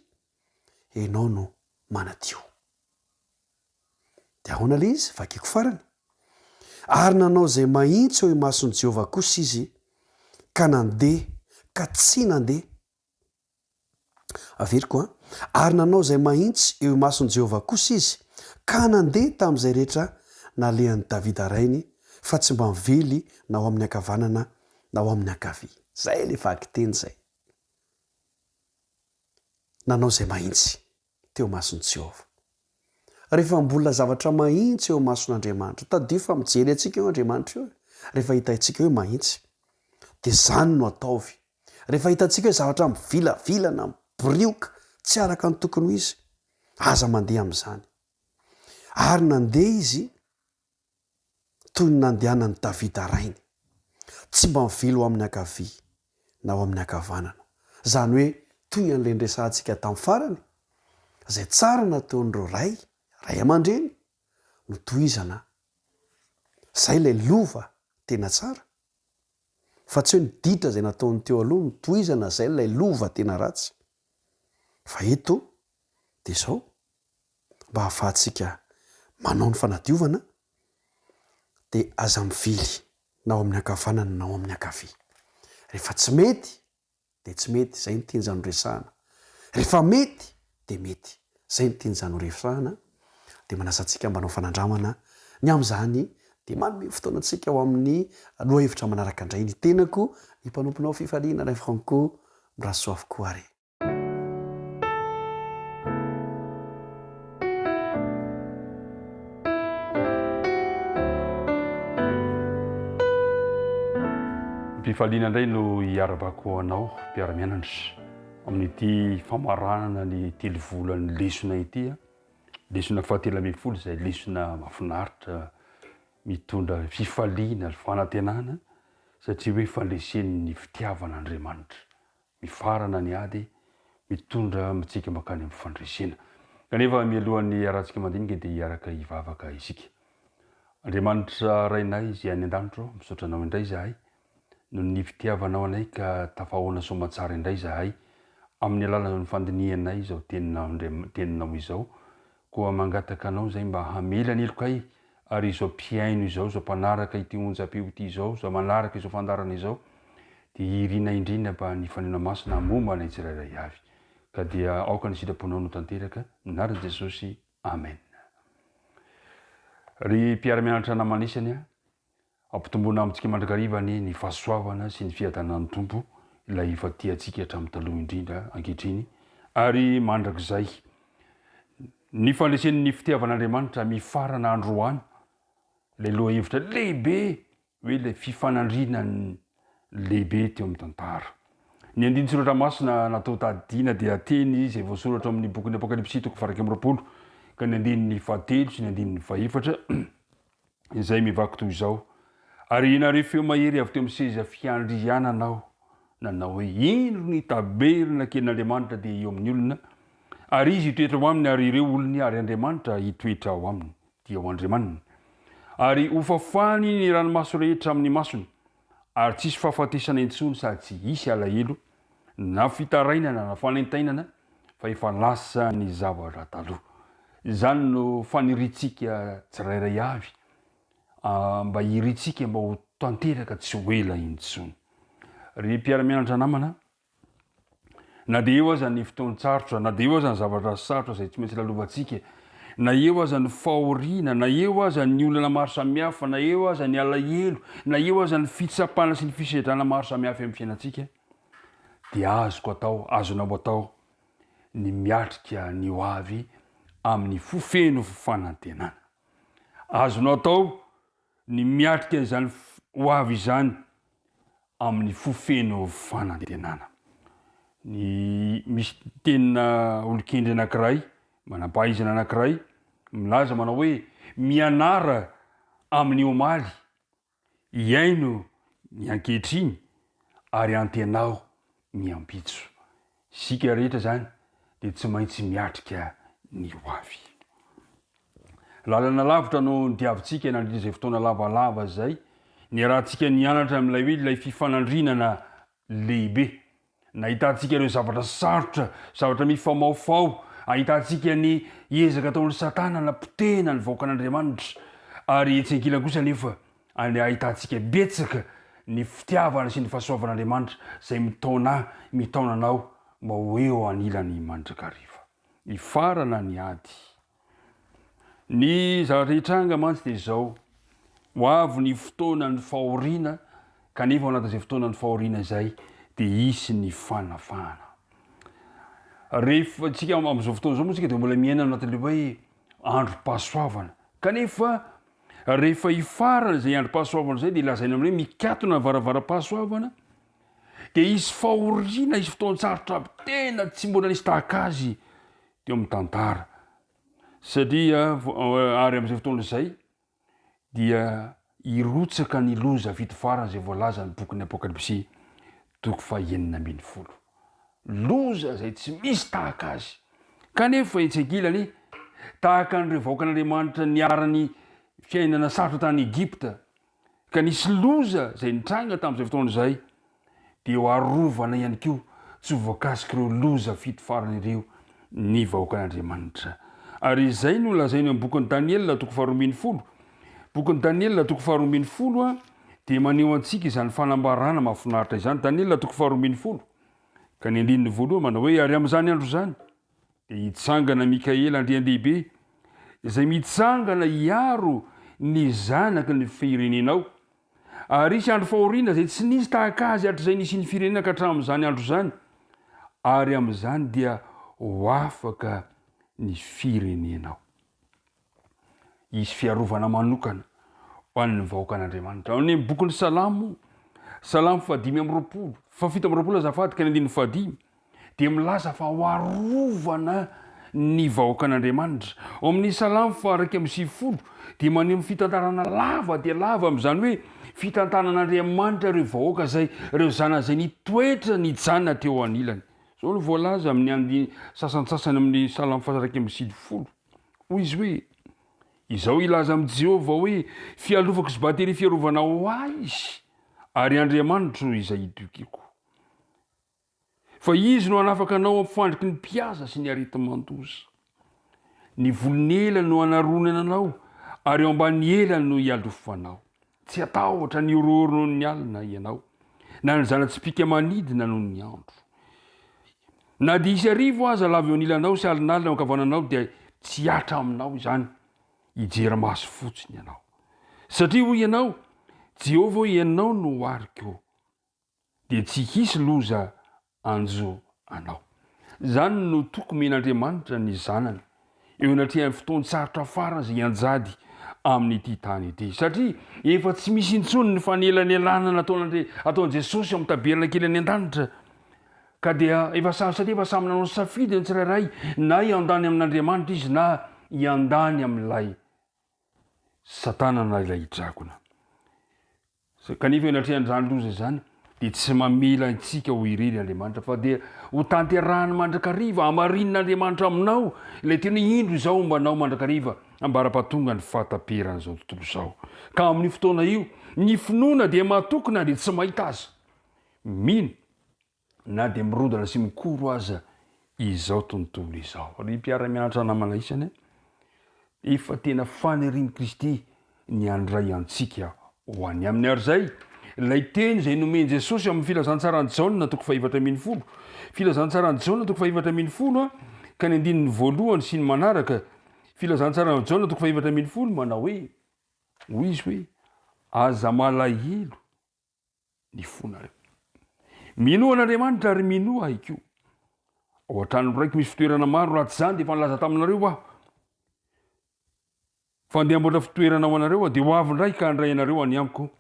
ianao no manadio. Dia ahoana ilay izy? Vakiako farany. Ary nanao izay mahitsy eo imason'i Jehovah kosa izy, ka nandeha ka tsy nandeha. Averiko a. Ary nanao izay mahitsy eo imason'i Jehovah kosa izy, ka nandeha tamin'izay rehetra nalehan'i Davida rainy, fa tsy mba mively na ao amin'ny ankavanana na ao amin'ny ankavia. Zay le vaky teny zay. Nanao izay mahitsy teo mason'i Jehovah. Rehefa mbola zavatra mahitsy eo mason'Andriamanitra, tadio fa mijery antsika eo Andriamanitra eo. Rehefa hitantsika hoe mahitsy, dia zany no ataovy. Rehefa hitantsika hoe zavatra mivilavilana, miborioka, tsy araka ny tokony ho izy, aza mandeha amin'izany. Ary nandeha izy toy ny nandehanan'i Davida rainy, tsy mba mively ao amin'ny ankavia na ao amin'ny ankavanana. Zany hoe toy an'ilay nresantsika tamin'ny farany, izay tsara nataon'ireo ray aman-dreny no tohizana. Zay ilay lova tena tsara. Fa tsy hoe ny ditra izay nataony teo aloha no tohizana, zay ilay lova tena ratsy. Fa eto dia izao, mba hahafahantsika manao ny fanadiovana, dia aza mively na ao amin'ny ankavanana na ao amin'ny ankavia. Rehefa tsy mety dia tsy mety, zay ny tian'izany ho resahana. Rehefa mety dia mety, zay ny tian'izany ho resahana. Dia manasa antsika mba hanao fanandramana ny amin'izany, dia manome fotoanantsika ao amin'ny lohahevitra manaraka indray. Ny tenako ny mpanomponao fifaliana Ray Franco Brasoa avokoa ary. Fifaliana indray no hiarabako anao mpiara-mianatra amin'ity famaranana ny telovolan'ny lesona ity, lesona fahatelo ambin'ny folo, izay lesona mahafinaritra mitondra fifaliana, fanantenana, satria hoe fandresen'ny fitiavan'Andriamanitra, mifarana ny ady, mitondra amintsika mankany amin'ny fandresena. Kanefa mialohan'ny arantsika mandinika dia hiaraka hivavaka isika. Andriamanitra rainay izay any an-danitra, misaotra anao indray zahay, no ny fitiavanao anay ka tafahoana soamantsara indray zahay amin'ny alalan'ny fandinianay izao teninao izao, koa mangataka anao zay mba hamela ny elokay, ary izao mpiaino izao, izao mpanaraka ity onjam-peo ity izao, izao manaraka izao fandarana izao, dia irina indrina mba ny fanena masina momba ny tsirairay avy. Ka dia aoka ny sitraponao no tanteraka, anaran'i Jesosy, amen. Ry mpiara-mianatra namanisany ampitomboana amintsika mandrakarivany ny fahasoavana sy ny fiadanan'ny tompo, ilay fatiantsika hatramin'ny taloha indrindra ankehitriny, ary mandrakizay ny fandresen'ny fitiavan'Andriamanitra mifarana androany, ilay lohahevitra lehibe hoe ilay fifanandrinany lehibe teo amin'ny tantara. Ny andiny soratra masina natao tadiana dia ateny izay voasoratra amin'ny bokin'ny Apokalipsy 1:20, ka ny andininy fahatelo sy ny andininy fahaefatra izay mivaky toy izao: ary nareo feo mahery avy teo amin'ny seza fiandriananao, nanao hoe ino ny taberina kelin'Andriamanitra dia eo amin'ny olona, ary izy hitoetra ao aminy, ary ireo olony ary Andriamanitra hitoetra ao aminy, dia ao andriamaniny. Ary hofafany ny ranomaso rehetra amin'ny masony, ary tsisy fahafatesana intsony sady tsy hisy alahelo na fitarainana na fanentainana, fa efa lasa ny zavatra taloha. Izany no faniritsika tsirairay avy, mba hiritsika mba ho tanteraka tsy ho ela intsony. Ry mpiara-mianatra namana, na de eo aza ny fotoan-tsarotra na de eo aza ny zavatra sarotra zay tsy maintsy lalovantsika na eo aza ny fahoriana na eo aza ny olana maro samihafa na eo aza ny alahelo na eo aza ny fitsapana sy ny fisedrana maro samihafa amin'ny fiainantsika dia azoko atao azonao atao ny miatrika ny hoavy amin'ny fofeno fanantenana azonao atao ny miatrika izany hoavy izany amin'ny fofeno fanantenana ny misy tenina olokendry anankiray manam-pahaizana anankiray milaza manao hoe mianara amin'ny omaly iaino ny ankehitriny ary antenao miambitso sika rehetra zany de tsy maintsy miatrika ny hoavy lalana lavitra no diavintsika nandritra zay fotoana lavalava zay ny rahantsika nianatra amin'ilay hoe ilay fifanandrinana lehibe nahitantsika ireo zavatra sarotra zavatra mifamaofao ahitantsika ny ezaka ataon'ny satana na potehina ny vahoakan'Andriamanitra ary etsy ankilany kosa nefa ahitantsika betsaka ny fitiavana sy ny fahasoavan'Andriamanitra zay mitaonanao mba ho eo anilany mandrakariva ifarana ny ady ny zavatra hitranga mantsy de zao ho avy ny fotoana ny fahoriana kanefa ao anatin'izay fotoana ny fahoriana zay de isy ny fanafahana rehefa tsika am'izao fotoana zao moa tsika de mbola miaina anatin'le hoe androm-pahasoavana kanefa rehefa ifarana zay androm-pahasoavana zay de lazaina amin'hoe mikatona varavara-pahasoavana de isy fahoriana isy fotoan-tsarotra aby tena tsy mbola nisy tahaka azy teo amin'ny tantara satria ary am'izay fotoana zay dia irotsaka ny loza vito farana zay voalaza ny bokin'ny apokalipsy toko 9:10 loza zay tsy misy tahaka azy kanefa etsy ankilany tahaka an'ireo vahoakan'Andriamanitra niarany fiainana sarotra tany Egypta ka nisy loza zay nitranga tamin'izay fotoana zay de ho arovana ihany koa tsy voakasika ireo loza fito farana ireo ny vahoakan'Andriamanitra ary izay no lazainy amin'ny bokin'ny Daniel toko 12 bokin'ny Daniel toko 12 de maneho antsika izany fanambarana mahafinaritra izany Daniel toko 12 ka ny andininy voalohany manao hoe ary amin'izany andro zany de hitsangana Mikaela andrian-dehibe izay mitsangana hiaro ny zanaky ny firenenao ary isy andro fahoriana zay tsy nisy tahaka azy hatr'izay nisy ny firenena ka hatramin'izany andro zany ary amin'izany dia ho afaka ny firenenao isy fiarovana manokana ho an'ny vahoakan'Andriamanitra ny bokin'ny Salamo 5:20 7:20 azafady ka ny 1:5 de milaza fa ho arovana ny vahoakan'Andriamanitra ao amin'ny Salamo 1:9 de maneho fitantarana lava de lava amin'izany hoe fitantanan'Andriamanitra ireo vahoaka zay ireo zana zay nitoetra ny janona teo anilany zao no voalaza amin'ny sasantsasany amin'ny Salamo 1:9 hoy izy hoe izao ilaza amin'i Jehovah hoe fialovako sy batery fiarovana ho azy ary Andriamanitra izay idokiko fa izy no anafaka anao ampifandriky ny mpiasa sy ny areti-mandoza ny volon'elany no anaronana anao ary eo ambany elany no ialofanao tsy atahotra ny ororo noho ny alina ianao na ny zana-tsipika manidina noho ny andro na dia isy arivo aza lava eo anilanao sy alinalina eo ankavananao dia tsy hatra aminao izany hijery maso fotsiny ianao satria hoy ianao Jehovah ianao no hoariko dia tsy hisy loza anjo anao zany no toko men'Andriamanitra ny zanany eo anatrehan'ny fotoan-tsarotra farana zay anjady amin'ity tany ity satria efa tsy misy intsony ny fanelanelana ataon'i Jesosy amin'ny taberana kely any an-danitra ka dia satria efa samy nanao safidy ny tsirairay na iandany amin'Andriamanitra izy na iandany amin'ilay satana na ilay drakona kanefa anatrehan'izany loza zany de tsy mamela antsika ho irery Andriamanitra fa dia ho tanterahany mandrakariva amarin'Andriamanitra aminao ilay tena indro izao mbanao mandrakariva ambara-pahatonga ny fahataperana zao tontolo zao ka amin'ny fotoana io ny finoana dia matokona de tsy mahita aza mino na de mirodana sy mikoro aza izao tontolo izao ry mpiara-mianatra namana isany efa tena fanerin'i Kristy ny andray antsika ho any amin'ny ary zay lay teny zay nomeny jesosy amin'ny filazantsarany jaona toko fahefatra ambin'ny folo filazantsarany jaona toko fahefatra ambin'ny folo a ka ny andininy voalohany sy ny manaraka filazantsarany jaona toko fahefatra ambin'ny folo manao hoe hoy izy hoe aza malahelo ny fonareo minoa an'andriamanitra ary minoa haiko ao an-trano raiky misy fitoerana maro raha tsy zany dia efa nilaza taminareo aho fa ndeha mbola fitoerana ho anareo dia ho avy indray ka handray anareo any amiko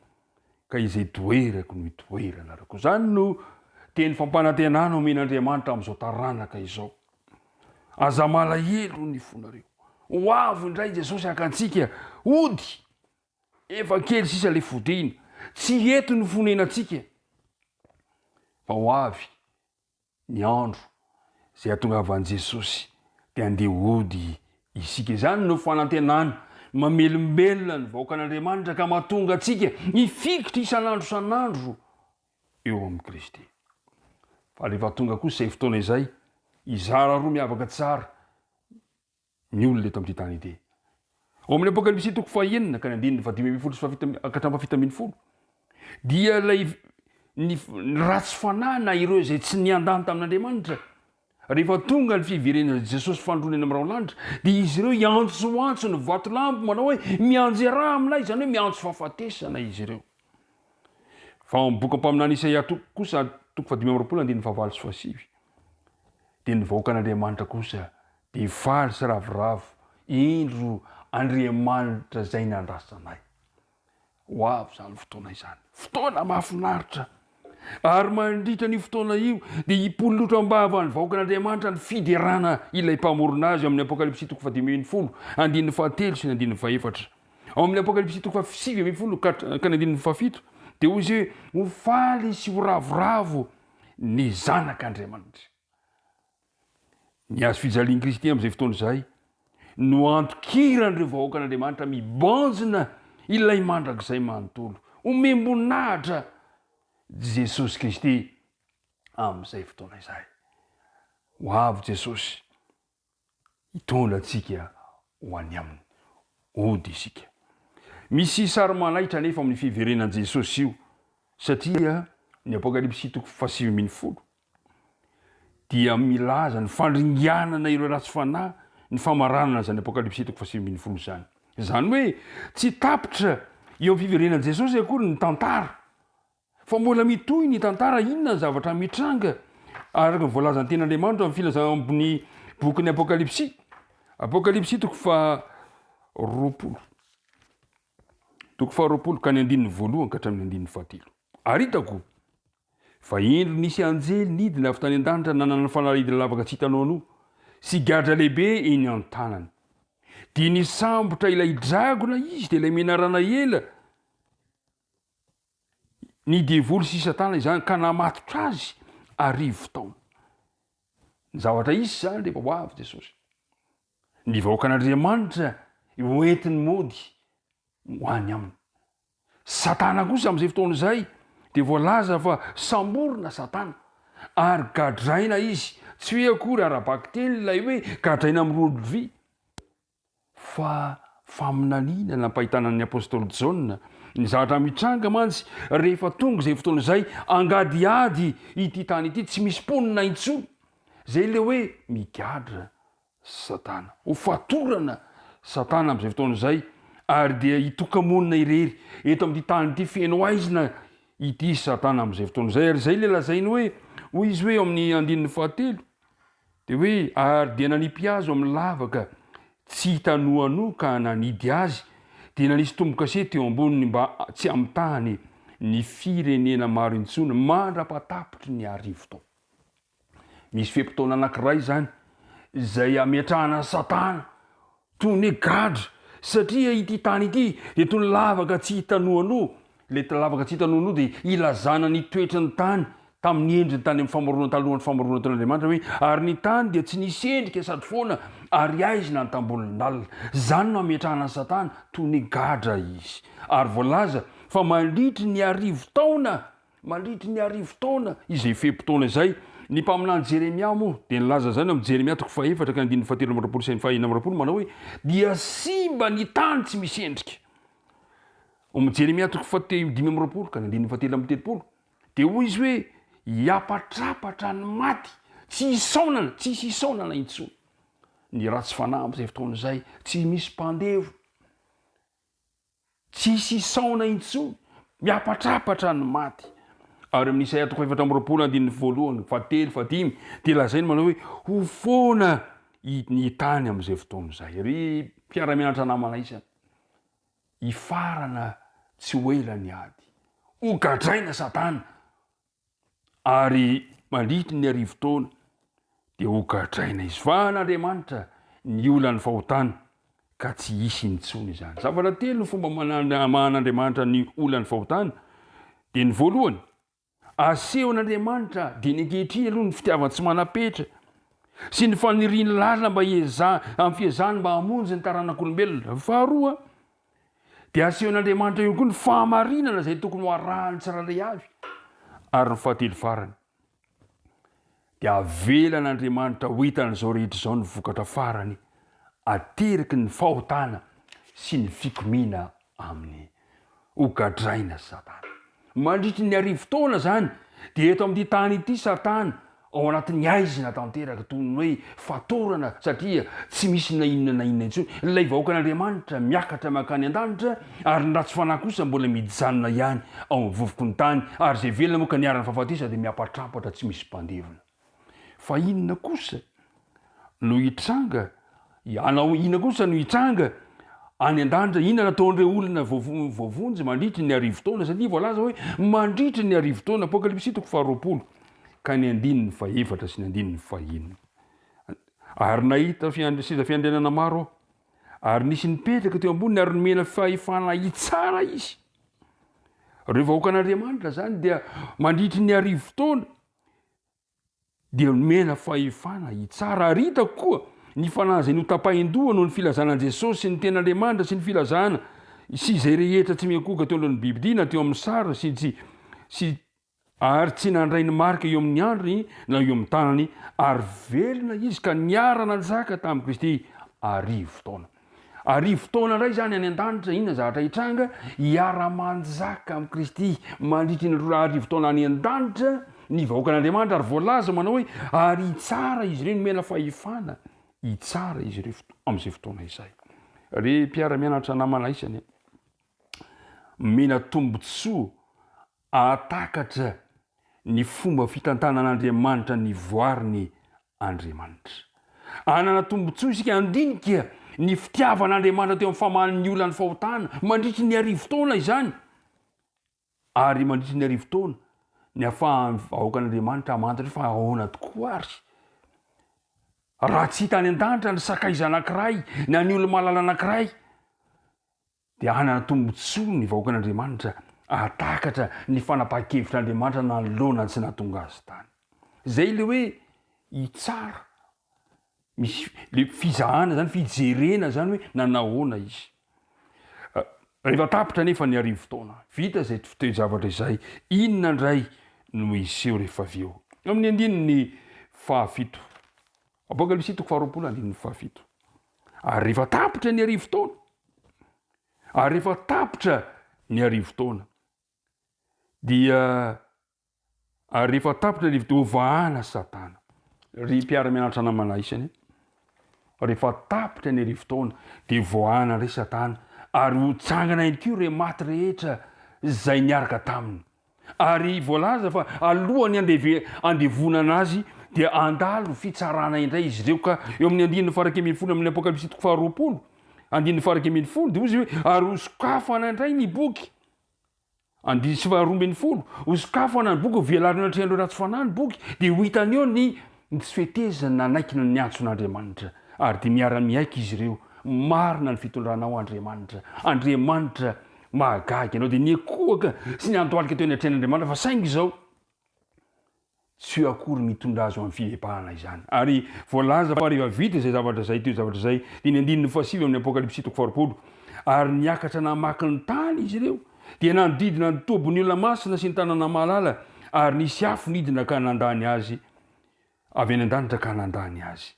ka izay toerako no hitoeranareo zany no teny fampanantenana omen'andriamanitra amin'izao taranaka izao aza malahelo ny fonareo ho avy indray jesosy akantsika ody efa kely sisa le fodina tsy eto ny fonenantsika fa ho avy ny andro zay atongavan'i jesosy dia andeha ody isika zany no fanantenana mamelombelona ny vahoaka an'andriamanitra ka mahatonga atsika hifikitra isan'andro san'andro eo amin'ny Kristy fa rehefa tonga kosa izay fotoana izay izara roa miavaka tsara ny olona eto amin'ity tany ity ao amin'ny apokalipsy toko 9 ka ny andininy 10 dia lay ny ratsy fanahy na ireo zay tsy niandany tamin'andriamanitra rehefa tonga ny fiverenana jesosy fandronena amin'ny raolanitra dia izy ireo iantsoantso ny vatolampo manao hoe mianjeraha aminay zany hoe miantso fahafatesana izy ireo fa amin'ny boky ampaminany Isaia kosa toko 5:7 dia ny vahoaka an'andriamanitra kosa dia faly sy ravoravo indro andriamanitra zay nandrasanay ho avy zany fotoana izany fotoana mahafinaritra ary mandritra ny fotoana io dia hipolotra ambava ny vahoaka an'andriamanitra ny fiderana ilay mpamorona azy amin'ny apokalipsy toko 10 andininy 7 sy ny andininy 4 ao amin'ny apokalipsy toko 7 ka ny andininy 7 dia hoy izy hoe ho faly sy ho ravoravo ny zanak'andriamanitra ny azo fijalian'i Kristy amin'izay fotoana izay no antokiran'ireo vahoaka an'andriamanitra mibanjina ilay mandrakizay manontolo omemboninahitra Jesosy Kristy amin'izay fotoana izay ho avy Jesosy hitondra antsika ho any aminy ody isika misy sary manaitra nefa amin'ny fiverenan'i Jesosy io satria ny apokalipsy toko 7 dia milaza ny fandringanana ireo ratsy fanahy ny famaranana zany apokalipsy toko 7 zany zany hoe tsy tapitra eo amin'ny fiverenan'i Jesosy akory ny tantara fa mbola mitohy ny tantara inona ny zavatra mitranga araka ny voalazan'ny ten'Andriamanitra amin'ny filazana amin'ny boky ny apokalipsy toko 20 ka ny andininy 1 ka hatramin'ny andininy 7 aritako fa indro nisy anjely nidina avy tany an-danitra nanana fanalidina lavaka tsy hitanao no sy gadra lehibe eny an-tanany dia nisambotra ilay dragona izy dia ilay menarana ela ny devoly sy satana izany ka namatotra azy arivo taona ny zavatra izy zany rehefa ho avy Jesosy ny vahoaka an'andriamanitra hoentiny mody ho any aminy satana kosa amin'izay fotoana izay dia voalaza fa samborina satana ary gadraina izy tsy hoe akory arabaky teny ilay hoe gadraina amin'ny rodovy fa faminaniana nampahitana ny apôstôly Jona ny zavatra mitranga mantsy rehefa tonga izay fotoana izay angadiady ity tany ity tsy misy ponina intsony zay le hoe migadra satana ho fatorana satana amin'izay fotoana izay ary dia hitokamonina irery eto amin'ity tany ity feno aizina ity satana amin'izay fotoana izay ary zay le lazainy hoe hoy izy hoe amin'ny andininy 7 dia hoe ary dia nanipy azo amin'ny lavaka tsy hitanoano ka nanidy azy dia nanisy tombo-kase teo amboniny mba tsy amitahany ny firenena maro intsony mandra-patapitry ny arivo tao misy fepotona anankiray zany zay ametrahana satana toy ny gadra satria ity tany ity dia toy ny lavaka tsy hitanoano le lavaka tsy hitanoano dia ilazana ny toetra ny tany tamin'ny endriny tany amin'ny famorona talohan'ny famorona taon'Andriamanitra hoe ary ny tany dia tsy nisy endrika sady foana ary aizina ny tambolon'alina zany no ametrahana satana toy ny gadra izy ary voalaza fa mandritry ny arivo taona izay fepotona izay ny mpaminany Jeremia moa dia nilaza zany amin'ny Jeremia toko 4 ka andininy 7 sy 9 manao hoe dia simba ny tany tsy misy endrika Jeremia toko dimy amby roapolo ka nandiny fatelo amby telopolo de hoy izy hoe hiapatrapatra ny maty tsy hisaonana intsony ny ratsy fanahy am'izay fotoana izay tsy misy mpandevo tsy hisaona intsony miapatrapatra ny maty ary amin'ny Isaia toko 4 andininy voalohany fatelo fatimy de lazainy manao hoe ho foana ny tany am'izay fotoana izay ry mpiara-mianatra namana isany hifarana tsy ho ela ny ady ho gadraina satana ary mandritry ny arivo-taona de ho gadraina izy fa n'Andriamanitra ny olan'ny fahotana ka tsy hisy intsony izany. Zavatra telo ny fomba mahan'Andriamanitra ny olan'ny fahotana de ny voalohany asehon'Andriamanitra de ny ankehitriny aloha ny fitiavany tsy manapetra sy ny faniriany lalina mba amin'ny fiezahany mba hamonjy ny taranak'olombelona. Faharoa de asehon'Andriamanitra io koa ny fahamarinana izay tokony ho arahany tsirairay avy. Ary ny fahatelo farany de avelan'Andriamanitra ho hitan'izao rehetra izao ny vokatra farany ateriky ny fahotana sy ny fikomina amin'ny hogadraina satana. Mandritry ny arivo-taona zany de eto amin'ity tany ity satana ao anatin'ny aizina tanteraka toy ny hoe fatorana satria tsy misy na inona intsony. Ilay vahoakan'Andriamanitra miakatra makany an-danitra ary ny ratsy fanahy kosa mbola mijanona ihany ao amin'ny vovoky ny tany ary zay velona moa ka niarany fahafatesa de miapatrapatra tsy misy mpandevona. Fa inona kosa no hitranga inona kosa no hitranga any an-danitra, inona nataon'ireo olona voavonjy mandritry ny arivo-taona satria voalaza hoe mandritry ny arivo-taona Apokalipsy 4 ka ny andininy faefatra sy ny andininy fahenina. Ary nahita seza fiandrianana maro ary nisy nipetraka teo amboniny ary nomena fahefana hitsara izy. Reo vahoakan'Andriamanitra zany dia mandritry ny arivo-taona dia nomena fahefana hitsara ary hitako koa ny fanahy zay notapahin-doha noho ny filazana Jesosy sy ny ten'Andriamanitra sy ny filazana sy izay rehetra tsy miankoka teo alohan'ny Biblia na teo amin'ny sara sy ary tsy nandray ny marika eo amin'ny androny na eo amin'ny tanany ary velona izy ka niara nanjaka tamin'i Kristy arivo-taona. Arivo-taona indray zany any an-danitra inona zavatra hitranga hiara-manjaka amin'i Kristy mandritry ny arivo-taona any an-danitra ny vahoakan'Andriamanitra ary voalaza manao hoe ary hitsara izy ireo nomena fahefana hitsara izy ireo amin'izay fotoana izay. Re mpiara-mianatra namana isany mena tombotsoa atakatra ny fomba fitantanan'Andriamanitra ny voariny Andriamanitra. Anana tombotsoa isika andinika ny fitiavan'Andriamanitra teo amin'ny famahan'ny olan'ny fahotana mandritry ny arivo-taona izany. Ary mandritry ny arivo-taona ny ahafahan'ny vahoakan'Andriamanitra hamantatra fa ahoana tokoa ary. Raha tsy hita any an-danitra ny sakaiza anankiray na ny olo malala anankiray dia anana tombotsoa ny vahoakan'Andriamanitra atakatra ny fanapahan-kevitr'Andriamanitra nanoloana tsy nahatonga azy tany. Zay le hoe hitsara misy le fizahana zany fijerena zany hoe nanahoana izy. Rehefa tapitra nefa ny arivo-taona vita zay toe-javatra izay inona indray no iseho rehefa avy eo. Amin'ny andininy fahafito Apokalipsy 4 andininy fahafito. Ary rehefa tapitra ny arivo-taona ary rehefa tapitra ny arivo-taona dia ary rehefa tapitra ny arivo-taona vahana satana. Ry mpiara-mianatra namana isany rehefa tapitra ny arivo-taona de voahana ry satana ary ho tsangana ihany koa re maty rehetra zay niaraka taminy. Ary voalaza fa alohany andevonana azy dia andalo fitsarana indray izy ireo ka eo amin'ny andininy farak 10 amin'ny Apokalipsy 20 andininy farak 10 de ozy hoe ary ho sokafana indray ny boky andiny sy 12 ho sokafana ny boky ho velarina atrehan'ireo ratsy fanahy ny boky de ho hitany eo ny tsy fetezana naikina ny antson'Andriamanitra ary de miara-miaika izy ireo marina ny fitondranao Andriamanitra mahagaga ianao de niekoaka sy ny antoalika teo ny atrehan'Andriamanitra fa saingy izao tsy akory mitondra azo amin'ny fivepahana izany. Ary voalaza fa rehefa vita izay zavatra zay teo zavatra zay de ny andininy fahasivy amin'ny Apokalipsy 20 ary niakatra namaky ny tany izy ireo dia nanodidina ny tobony olona masina sy ny tanàna mahalala ary nisy afo nidina ka nandany azy avy any an-danitra ka nandany azy.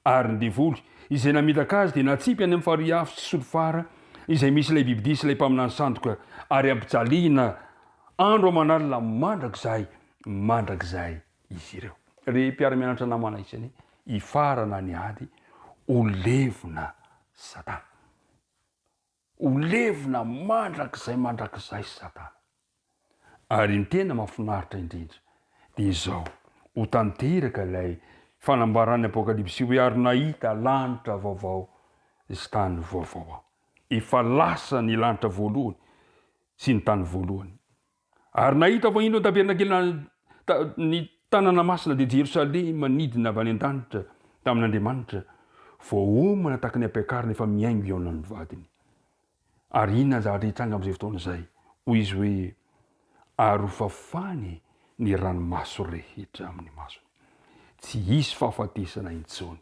Ary ny devoly izay namitaka azy dia natsipy any amin'ny farihy afo sy solofara izay misy ilay bibidisy ilay mpaminany sandoka ary ampijaliana andro amanalina mandrakizay izy ireo re mpiara-mianatra namana isany ifarana ny ady ho levona satana ho levona mandrakizay satana ary ny tena mahafinaritra indrindra dia izao ho tanteraka ilay fanambarany apokalipsy hoe ary nahita lanitra vaovao sy tany vaovao aho efa lasa ny lanitra voalohany sy ny tany voalohany ary nahita fa ino tabernakelina ny tanana masina dia Jerosalema nidina avy any an-danitra tamin'Andriamanitra voaomana tahaka ny ampiakarina efa miaingo eo amin'ny vadiny ary inona zavatra hitranga amin'izay fotoana izay hoy izy hoe ary ho fafany ny ranomaso rehetra amin'ny masony tsy hisy fahafatesana intsony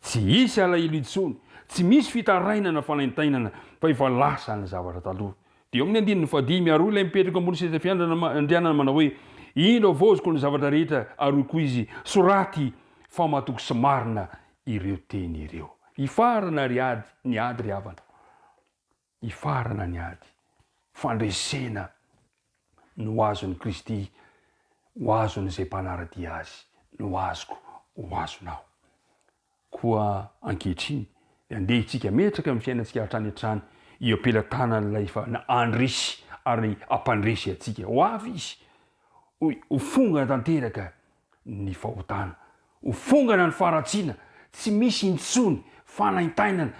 tsy hisy alahelo intsony tsy misy fitarainana fanaintainana fa efa lasa ny zavatra taloha dia amin'ny andininy fadimy ary ilay mipetraka ambony seza fiandrianana manao hoe ino avoziko ny zavatra rehetra ary koa izy soraty fa mahatoky sy marina ireo teny ireo ifarana ny ady ry havana ifarana ny ady fandresena no azon'ny Kristy ho azon'izay mpanaradia azy no azoko ho azonao koa ankehitriny andeha itsika metraka amin'ny fiainantsika hatrany hatrany io ampelantanan'ilay fa andresy ary ampandresy atsika ho avy izy ho fongana tanteraka ny fahotana ho fongana ny faratsiana tsy misy intsony fanaintainana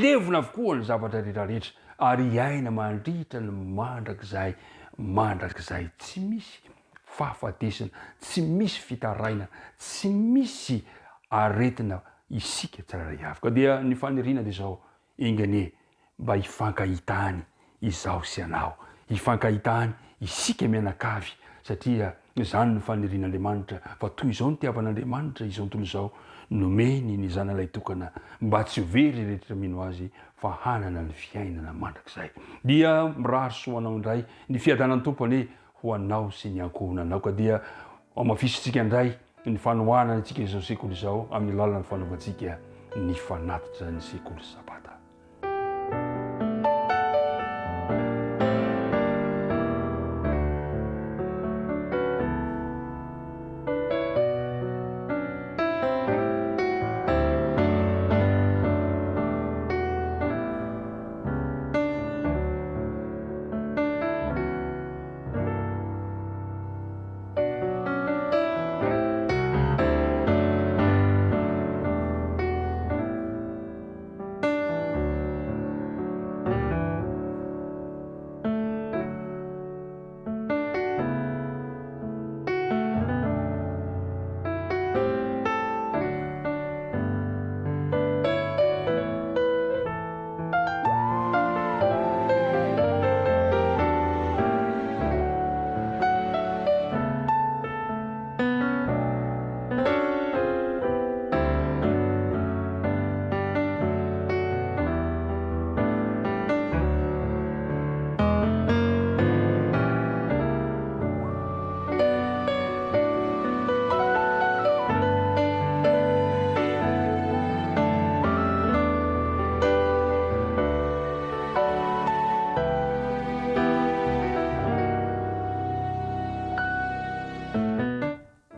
levona avokoa ny zavatra rehetrarehetra ary iaina mandritra ny mandrakizay tsy misy fahafatesana tsy misy fitaraina tsy misy aretina isika tsirairay avy ka dia ny faniriana dia izao engane mba hifankahitany izao sy anao hifankahitany isika mianakavy satria izany ny fanirian'Andriamanitra fa toy izao ny tiavan'Andriamanitra izao tontolo izao nomeny ny zanalay tokana mba tsy ho very rehetra mino azy fa hanana ny fiainana mandrakizay dia mirary soanao indray ny fiadanany tompony ho anao sy ny ankohonanao ka dia amafisitsika indray ny fanohanana antsika izao sekoly izao amin'ny lalana ny fanaovantsika ny fanatitra ny sekoly sabata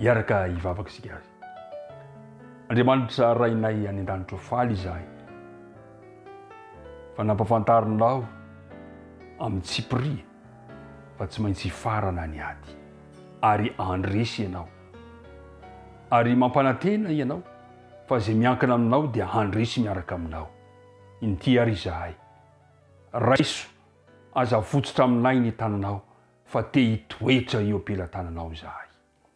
iaraka hivavaka isika azy Andriamanitra rainay any an-danitra faly izahay fa nampafantarinao amin'ny tsipria fa tsy maintsy hifarana ny ady ary andresy ianao ary mampanantena ianao fa izay miankina aminao dia handresy miaraka aminao inty ary izahay raiso aza fototra aminay ny tananao fa te hitoetra eo ampelantananao izahay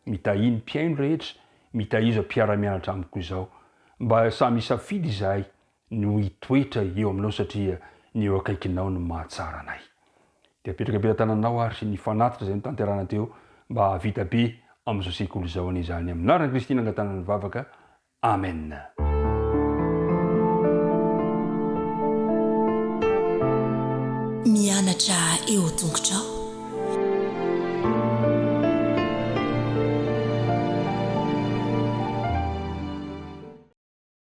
mitahiny mpiaino rehetra mitahizo mpiara-mianatra amiko izao mba samy isafidy izahay no hitoetra eo aminao satria ny eo akaikinao no mahatsara anay dia apetraka ampelantananao ary sy ny fanatitra izay nitanterana teo mba havita be amin'izao sekoly izao an'izany amin'ny anaran'i Kristy nangatana ny vavaka amen. Mianatra eo tongotrao